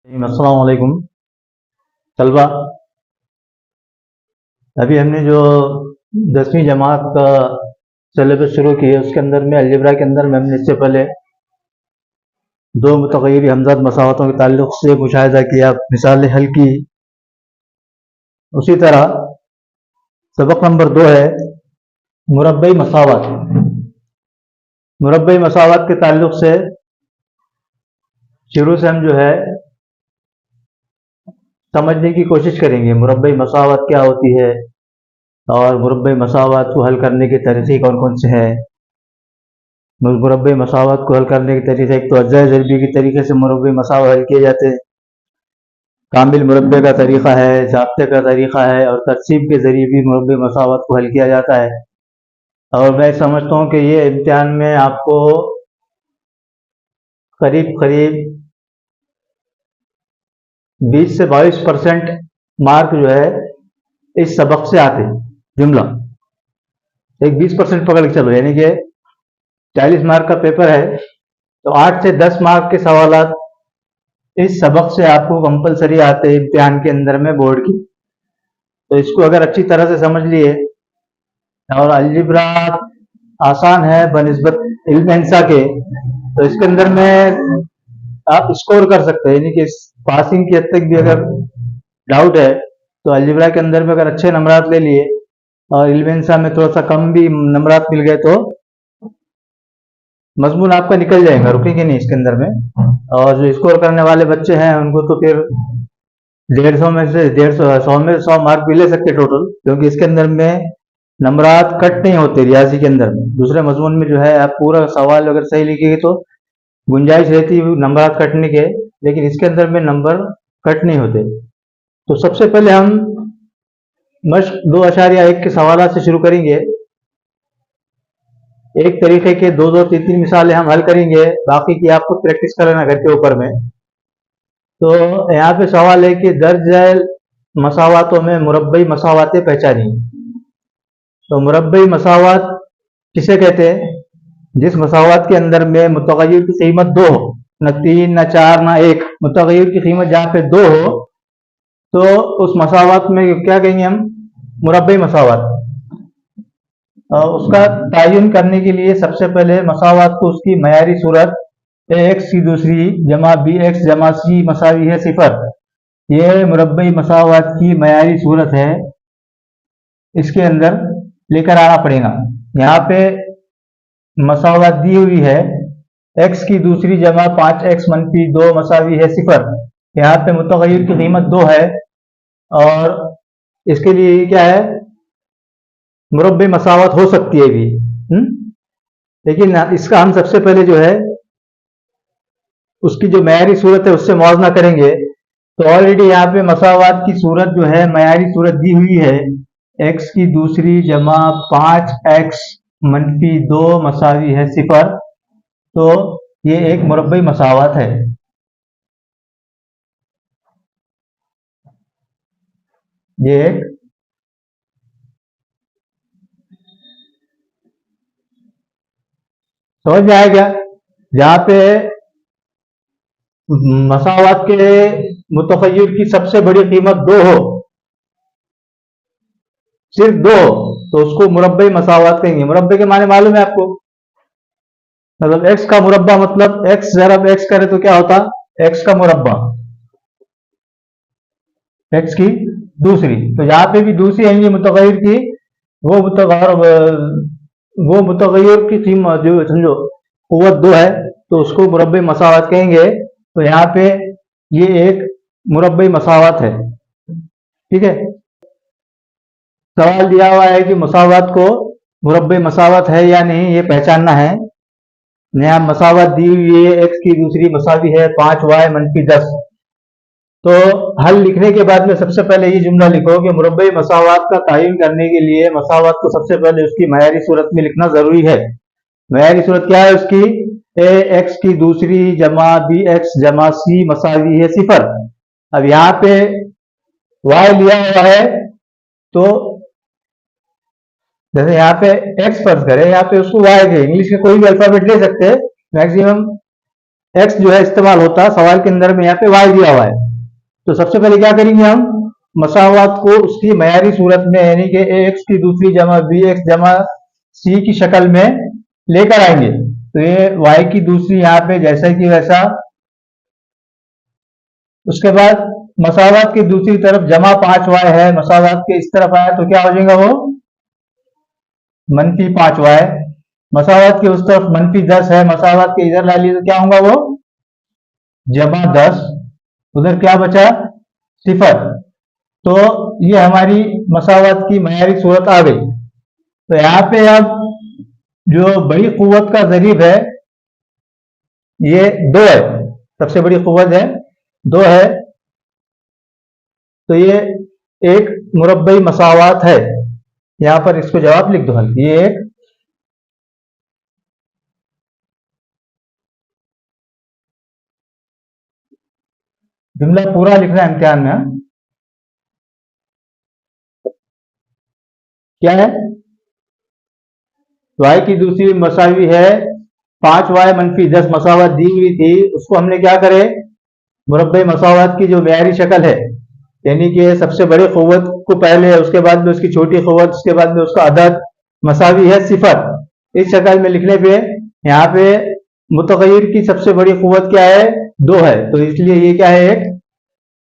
अस्सलाम वालेकुम तलबा। अभी हमने जो 10वीं जमात का सिलेबस शुरू किया उसके अंदर में अलजेब्रा के अंदर में हमने इससे पहले दो मुतग़य्यर हमज़ात मसावतों के ताल्लुक़ से मुशाहिदा किया, मिसालें हल की। उसी तरह सबक नंबर 2 है मुरब्बई मसावत। मुरब्बई मसावत के ताल्लुक़ से शुरू से हम जो है समझने की कोशिश करेंगे मुरब्बई मसावत क्या होती है और मुरब्बई मसावत को हल करने के तरीक़े कौन कौन से हैं। मुरब्बई मसावत को हल करने के तरीक़े, एक तो अज्जा ज़रबी के तरीके से मुरब्बई मसावत हल किए जाते हैं, कामिल मुरब्बे का तरीक़ा है, ज़ाब्ते का तरीक़ा है और तरसीब के ज़रिए भी मुरब्बई मसावत को हल किया जाता है। और मैं समझता हूँ कि ये इम्तिहान में आपको करीब करीब 20 से 22% मार्क जो है इस सबक से आते हैं। जुमला एक 20% पकड़ के चलो, यानी कि 40 मार्क का पेपर है तो 8 से 10 मार्क के सवालात इस सबक से आपको कंपलसरी आते हैं इम्तिहान के अंदर में बोर्ड की। तो इसको अगर अच्छी तरह से समझ लिए, और अलजेब्रा आसान है बनिस्बत इल्म इंसा के, तो इसके अंदर में आप स्कोर कर सकते हैं, यानी कि पासिंग की हद तक भी अगर डाउट है तो अलजेब्रा के अंदर में अगर अच्छे नंबरात ले लिए और इल्म इंसा में थोड़ा सा कम भी नंबरात मिल गए तो मजमून आपका निकल जाएगा, रुकेंगे नहीं इसके अंदर में। और जो स्कोर करने वाले बच्चे हैं उनको तो फिर 150 में से 150 में 100 मार्क भी ले सकते टोटल, क्योंकि इसके अंदर में नंबरात कट नहीं होते रियाजी के अंदर में। दूसरे मजमून में जो है आप पूरा सवाल अगर सही लिखेंगे तो गुंजाइश रहती है नंबरात कटने के, लेकिन इसके अंदर में नंबर कट नहीं होते। तो सबसे पहले हम मश्क 2.1 के सवाल से शुरू करेंगे। एक तरीके के दो दो तीन तीन मिसालें हम हल करेंगे, बाकी की आपको प्रैक्टिस कर लेना घर के ऊपर में। तो यहाँ पे सवाल है कि दर्ज मसावातों में मुरब्बई मसावातें पहचानिए। तो मुरब्बई मसावात किसे कहते हैं? जिस मसावात के अंदर में मुतग़य्यर की कीमत 2 हो, न 3 न 4 न 1, मुतग़य्यर की कीमत जहाँ पे 2 हो तो उस मसावात में क्या कहेंगे हम? मुरब्बई मसावात। उसका तयन करने के लिए सबसे पहले मसावात को उसकी मयारी सूरत एक्स की दूसरी जमा बी एक्स जमा सी मसावी है 0, ये मुरब्बई मसावात की मयारी सूरत है, इसके अंदर लेकर आना पड़ेगा। यहाँ पे मसावात दी हुई है एक्स की दूसरी जमा 5x मनफी 2 मसावी है 0। यहाँ पे मुतग़य्यर की कीमत 2 है और इसके लिए क्या है? मुरब्बे मसावत हो सकती है भी, लेकिन इसका हम सबसे पहले जो है उसकी जो मयारी सूरत है उससे मुआवजा करेंगे। तो ऑलरेडी यहाँ पे मसावत की सूरत जो है मयारी सूरत दी हुई है एक्स की दूसरी जमा 5x मनफी 2 मसावी है 0। तो ये एक मुरब्बई मसावत है। ये एक समझ में आएगा? जहाँ पे मसावत के मुतग़य्यर की सबसे बड़ी कीमत 2 हो, सिर्फ 2, तो उसको मुरब्बई मसावत कहेंगे। मुरब्बे के माने मालूम है आपको? मतलब x का मुरब्बा, मतलब x जरा x करे तो क्या होता? x का मुरब्बा, x की दूसरी। तो यहाँ पे भी दूसरी आएंगी मुतग़य्यर की, वो मुतग़य्यर की कीमत जो समझो कुव्वत 2 है तो उसको मुरब्बई मसावत कहेंगे। तो यहाँ पे ये एक मुरब्बई मसावत है, ठीक है। सवाल दिया हुआ है कि मसावत को मुरब्बई मसावत है या नहीं, ये पहचानना है। नया मसावत दी हुई है एक्स की दूसरी मसावी है 5y मनफी 10। तो हल लिखने के बाद में सबसे पहले ये जुमला लिखो कि मुरब्बई मसावत का तयन करने के लिए मसावत को सबसे पहले उसकी मयारी सूरत में लिखना जरूरी है। मयारी सूरत क्या है उसकी? ए एक्स की दूसरी जमा बी एक्स जमा सी मसावी है 0। अब यहाँ पे y लिया हुआ है तो जैसे यहाँ पे x फर्ज करें, यहाँ पे उसको y के इंग्लिश के कोई भी अल्फाबेट ले सकते हैं, मैक्सिमम एक्स जो है इस्तेमाल होता है, सवाल के अंदर में यहाँ पे वाई दिया हुआ है। तो सबसे पहले क्या करेंगे हम, मसावात को उसकी मयारी सूरत में यानी कि ए एक्स की दूसरी जमा बी एक्स जमा सी की शक्ल में लेकर आएंगे। तो ये वाई की दूसरी यहाँ पे जैसा कि वैसा, उसके बाद मसावात की दूसरी तरफ जमा 5y है, मसावात के इस तरफ आया तो क्या हो जाएगा वो -5y। मसावात के उस तरफ -10 है, मसावात के इधर ला लिए तो क्या होगा वो +10। उधर क्या बचा 0। तो ये हमारी मसावात की मयारी सूरत आ गई। तो यहाँ पे अब जो बड़ी कुव्वत का ज़रीब है ये 2 है, सबसे बड़ी कुव्वत है 2 है। तो ये एक मुरब्बई मसावात है। यहां पर इसको जवाब लिख दो हल, ये एक जुमला पूरा लिखना है इम्तिहान में। क्या है, y की दूसरी मसावी है 5y-10 मसावत दी हुई थी, उसको हमने क्या करे मुरब्बे मसावत की जो मेयारी शक्ल है यानी कि सबसे बड़े कुव्वत को पहले, उसके बाद में उसकी छोटी कुव्वत, उसके बाद में उसका अदद मसावी है 0, इस शक्ल में लिखने पे यहाँ पे मुतगय्यर की सबसे बड़ी कुव्वत क्या है 2 है। तो इसलिए ये क्या है एक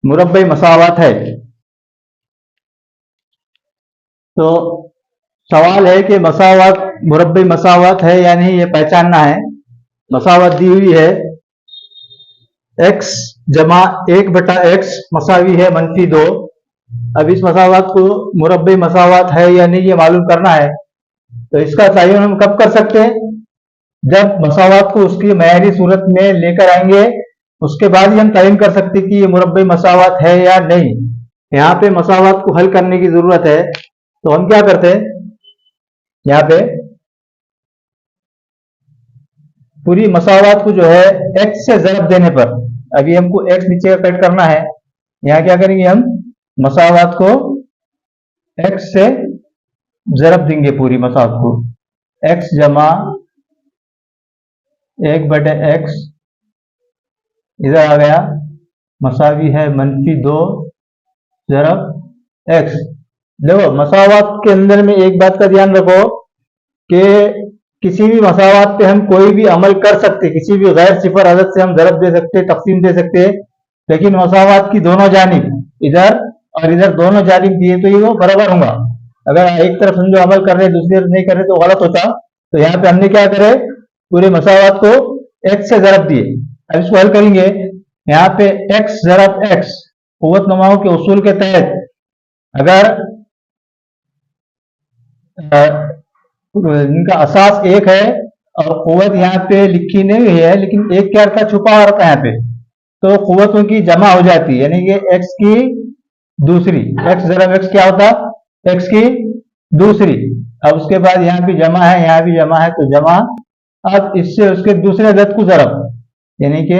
मुरब्बे मसावत है। तो सवाल है कि मसावत मुरब्बी मसावत है या नहीं, ये पहचानना है। मसावत दी हुई है x जमा 1/x मसावी है -2। अब इस मसावत को मुरब्बी मसावत है या नहीं ये मालूम करना है। तो इसका तयन हम कब कर सकते हैं, जब मसावत को उसकी मयारी सूरत में लेकर आएंगे, उसके बाद ही हम तयन कर सकते कि ये मुरब्बी मसावत है या नहीं। यहाँ पे मसावत को हल करने की जरूरत है। तो हम क्या करते हैं, यहाँ पे पूरी मसावत को जो है x से ज़रब देने पर, अभी हमको x नीचे का कट करना है, यहाँ क्या करेंगे हम मसावत को x से ज़रब देंगे पूरी मसावत को, x जमा 1/x इधर आ गया मसावी है -2 ज़रब x। देखो मसावत के अंदर में एक बात का ध्यान रखो कि किसी भी मसावत पे हम कोई भी अमल कर सकते, किसी भी गैर सिफर अदद से हम ज़रब दे सकते, तकसीम दे सकते, लेकिन मसावत की दोनों जानिब इधर और इधर दोनों जानिब दिए तो ये वो बराबर होगा। अगर एक तरफ समझो अमल कर रहे दूसरी तरफ नहीं कर रहे तो गलत होता। तो यहाँ पे हमने क्या करे पूरे मसावत को x से ज़रब दिए। अब इसको हल करेंगे, यहाँ पे x ज़रब x कुव्वत नुमाओं के उसूल के तहत अगर इनका असास एक है और कुव्वत यहाँ पे लिखी नहीं हुई है, लेकिन एक क्या था छुपा हुआ रहता है यहाँ पे, तो कुव्वतों की जमा हो जाती है, यानी कि x की दूसरी, x ज़रब x क्या होता x की दूसरी। अब उसके बाद यहाँ भी जमा है, यहाँ भी जमा है, तो जमा अब इससे उसके दूसरे अदद को ज़रब, यानी कि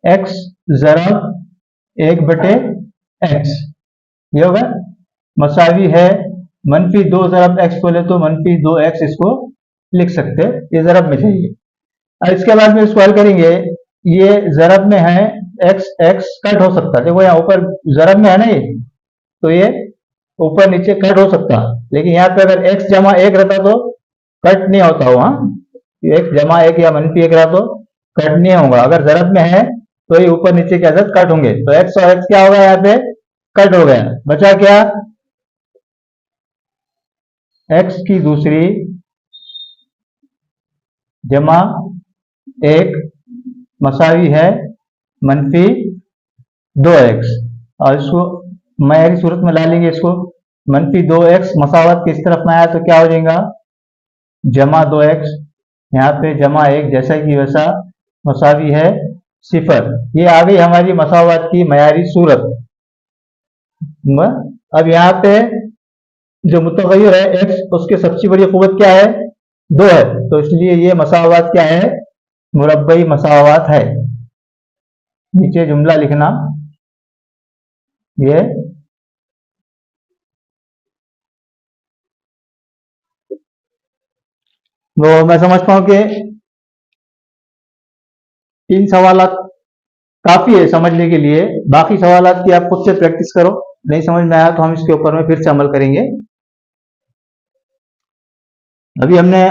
x ज़रब 1/x ये होगा मसावी है -2 ज़रब x बोले तो -2x इसको लिख सकते हैं, ये ज़रब में चाहिए। अब इसके बाद में इसको हल करेंगे, ये ज़रब में है x x कट हो सकता है, देखो यहाँ ऊपर ज़रब में है ना ये, तो ये ऊपर नीचे कट हो सकता, लेकिन यहाँ पे अगर x जमा 1 रहता तो कट नहीं होता हुआ, x जमा 1 या -1 रहा तो कट नहीं होगा। अगर ज़रब में है तो ये ऊपर नीचे के अदद कट होंगे, तो x और x क्या होगा यहाँ पे कट हो गया, बचा क्या x की दूसरी जमा 1 मसावी है -2x, और इसको मयारी सूरत में ला लेंगे, इसको -2x मसावत किस तरफ में आया तो क्या हो जाएगा जमा 2x, यहाँ पे जमा 1 जैसा कि वैसा मसावी है 0। ये आ गई हमारी मसावत की मयारी सूरत। अब यहाँ पे जो मुतगय्यर है x, उसके सबसे बड़ी कुव्वत क्या है 2 है, तो इसलिए ये मसावत क्या है मुरब्बई मसावत है। नीचे जुमला लिखना, ये वो मैं समझता हूँ कि इन सवालात काफी है समझने के लिए, बाकी सवालात की आप खुद से प्रैक्टिस करो, नहीं समझ में आया तो हम इसके ऊपर में फिर से अमल करेंगे। अभी हमने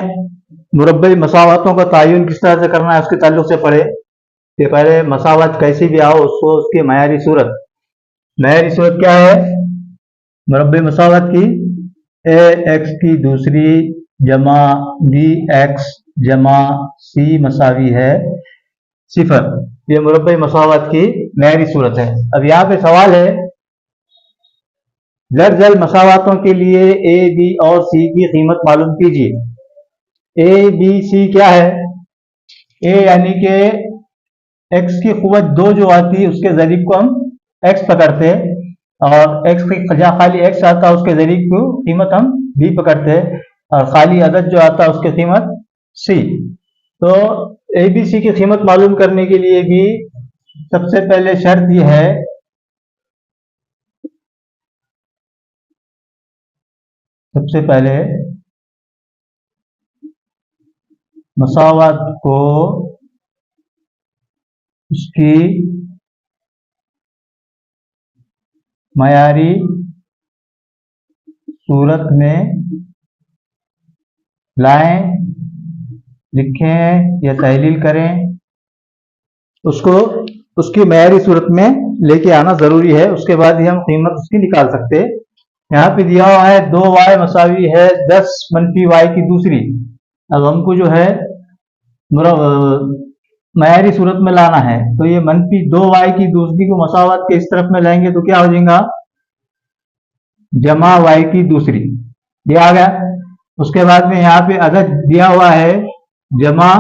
मुरब्बई मसावतों का तयन किस तरह से करना है उसके ताल्लुक से पढ़े कि पहले मसावत कैसी भी आओ उसको उसकी मयारी सूरत क्या है मुरब्बई मसावत की? ए एक्स की दूसरी जमा बी एक्स जमा सी मसावी है सिफर। ये मुरब्बई मसावत की मयारी सूरत है। अब यहाँ पे सवाल है, जर जल मसावतों के लिए ए बी और सी की कीमत मालूम कीजिए। ए बी सी क्या है? ए यानी कि एक्स की कुव्वत 2 जो आती है उसके जरीब को हम एक्स पकड़ते हैं, और एक्स की जहाँ खाली एक्स आता है उसके जरीब को कीमत हम बी पकड़ते हैं, और खाली अदद जो आता है उसकी कीमत सी। तो ए बी सी की कीमत मालूम करने के लिए भी सबसे पहले शर्त यह है, सबसे पहले मसावत को उसकी मयारी सूरत में लाएं, लिखें या तहलील करें, उसको उसकी मयारी सूरत में लेके आना जरूरी है। उसके बाद ही हम कीमत उसकी निकाल सकते हैं। यहाँ पे दिया हुआ है 2y मसावी है 10 मनफी y की दूसरी। अब हमको जो है मयारी सूरत में लाना है, तो ये मनफी 2y की दूसरी को मसावत के इस तरफ में लाएंगे तो क्या हो जाएगा? जमा y की दूसरी, ये आ गया। उसके बाद में यहाँ पे अदद दिया हुआ है जमा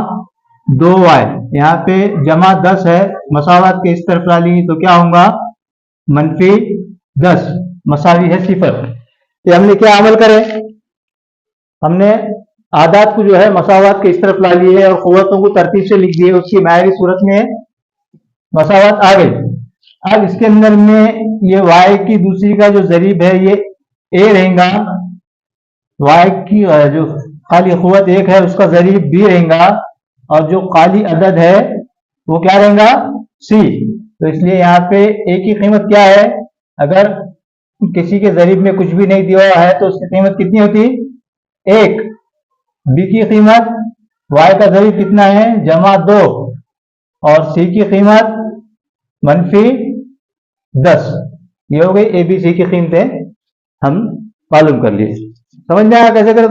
2y, यहाँ पे जमा 10 है, मसावत के इस तरफ ला लेंगे तो क्या होगा? मनफी 10 मसावी है सिफर। ये हमने क्या अमल करे? हमने आदात को जो है मसावत के इस तरफ ला लिए और कुव्वतों को तरतीब से लिख दिए, उसकी मायरी सूरत में मसावत आ गई। अब इसके अंदर में ये y की दूसरी का जो जरीब है ये a रहेगा, y की जो खाली कुव्वत 1 है उसका जरीब b रहेगा, और जो खाली अदद है वो क्या रहेगा? c। तो इसलिए यहाँ पे a की कीमत क्या है? अगर किसी के जरीब में कुछ भी नहीं दिया हुआ है तो उसकी कीमत कितनी होती? 1। बी की कीमत y का जरीब कितना है? जमा 2, और सी की कीमत मनफी 10। ये हो गई ए बी सी की कीमतें हम मालूम कर लिए। समझ में आया कैसे करे?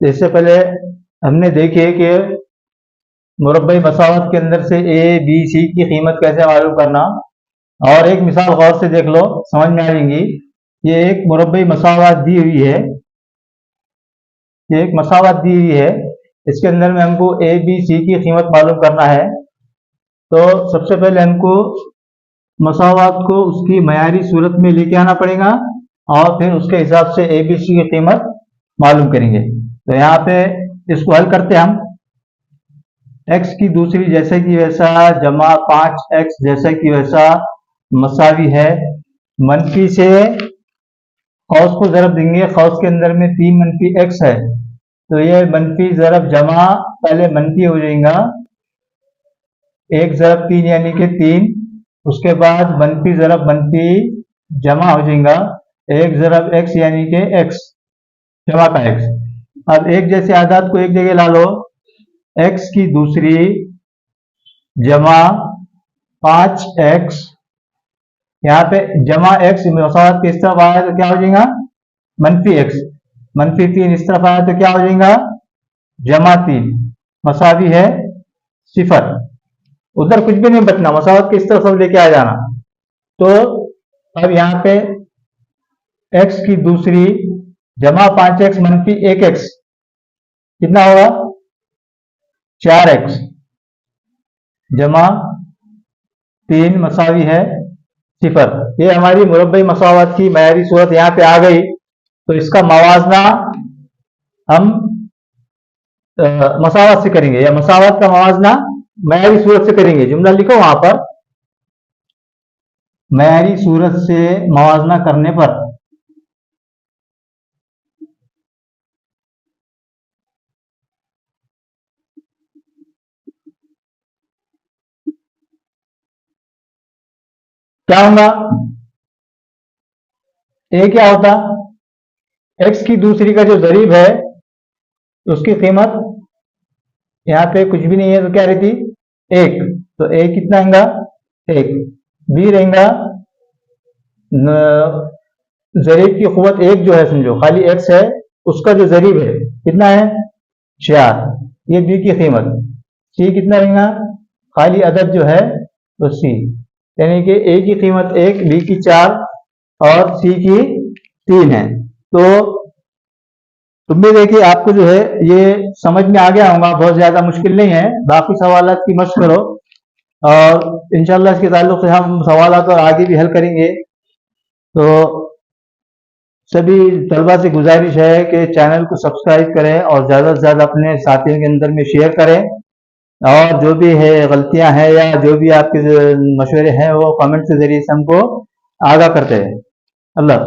तो इससे पहले हमने देखिए कि मुरब्बई मसावत के अंदर से ए बी सी की कीमत कैसे मालूम करना, और एक मिसाल गौर से देख लो, समझ में आ जाएंगी। ये एक मुरब्बई मसावत दी हुई है, ये एक मसावत दी हुई है, इसके अंदर में हमको ए बी सी की कीमत मालूम करना है। तो सबसे पहले हमको मसावत को उसकी मयारी सूरत में लेके आना पड़ेगा, और फिर उसके हिसाब से ए बी सी की कीमत मालूम करेंगे। तो यहाँ पे इसको हल करते हैं हम। x की दूसरी जैसे कि वैसा जमा 5x जैसे कि वैसा मसावी है, मनफी से खौस को जरब देंगे, खौस के अंदर में 3 मनफी x है, तो ये मनफी जरब जमा पहले मनफी हो जाएगा, 1 जरब 3 यानी कि 3, उसके बाद मनफी जरब मनफी जमा हो जाएगा 1 जरब x यानी कि x जमा का x। अब एक जैसे आदात को एक जगह ला लो, x की दूसरी जमा 5x, यहाँ पे जमा x मसावत के इस तरफ आया तो क्या हो जाएगा? मनफी x, मनफी 3 इस तरफ आया तो क्या हो जाएगा? जमा 3 मसावी है सिफर। उधर कुछ भी नहीं बचना, मसावत के इस तरफ सब लेके आ जाना। तो अब यहाँ पे x की दूसरी जमा 5x मनफी 1x कितना होगा? 4x जमा 3 मसावी है सिफर। ये हमारी मुरब्बई मसावत की मयारी सूरत यहाँ पे आ गई। तो इसका मवाजना हम मसावत से करेंगे, या मसावत का मवाजना मयारी सूरत से करेंगे। जुमला लिखो वहां पर, मयारी सूरत से मवाजना करने पर क्या होगा? ए क्या होता? एक्स की दूसरी का जो जरीब है उसकी कीमत यहाँ पे कुछ भी नहीं है तो क्या रहती? एक। तो ए कितना रहेगा? एक। बी रहेगा जरीब की कुव्वत एक जो है, समझो खाली एक्स है, उसका जो जरीब है कितना है? 4। ये बी की कीमत। सी कितना रहेगा? खाली अदद जो है तो सी, यानी कि ए की कीमत 1, बी की 4 और सी की 3 है। तो उम्मीद है कि आपको जो है ये समझ में आ गया होगा, बहुत ज्यादा मुश्किल नहीं है। बाकी सवालात की मशक करो और इंशाल्लाह इसके ताल्लुक से हम सवालात और आगे भी हल करेंगे। तो सभी तलबा से गुजारिश है कि चैनल को सब्सक्राइब करें और ज़्यादा से ज़्यादा अपने साथियों के अंदर में शेयर करें, और जो भी है गलतियां हैं या जो भी आपके मशवरे हैं वो कमेंट के ज़रिए से हमको आगाह करते हैं। अल्लाह।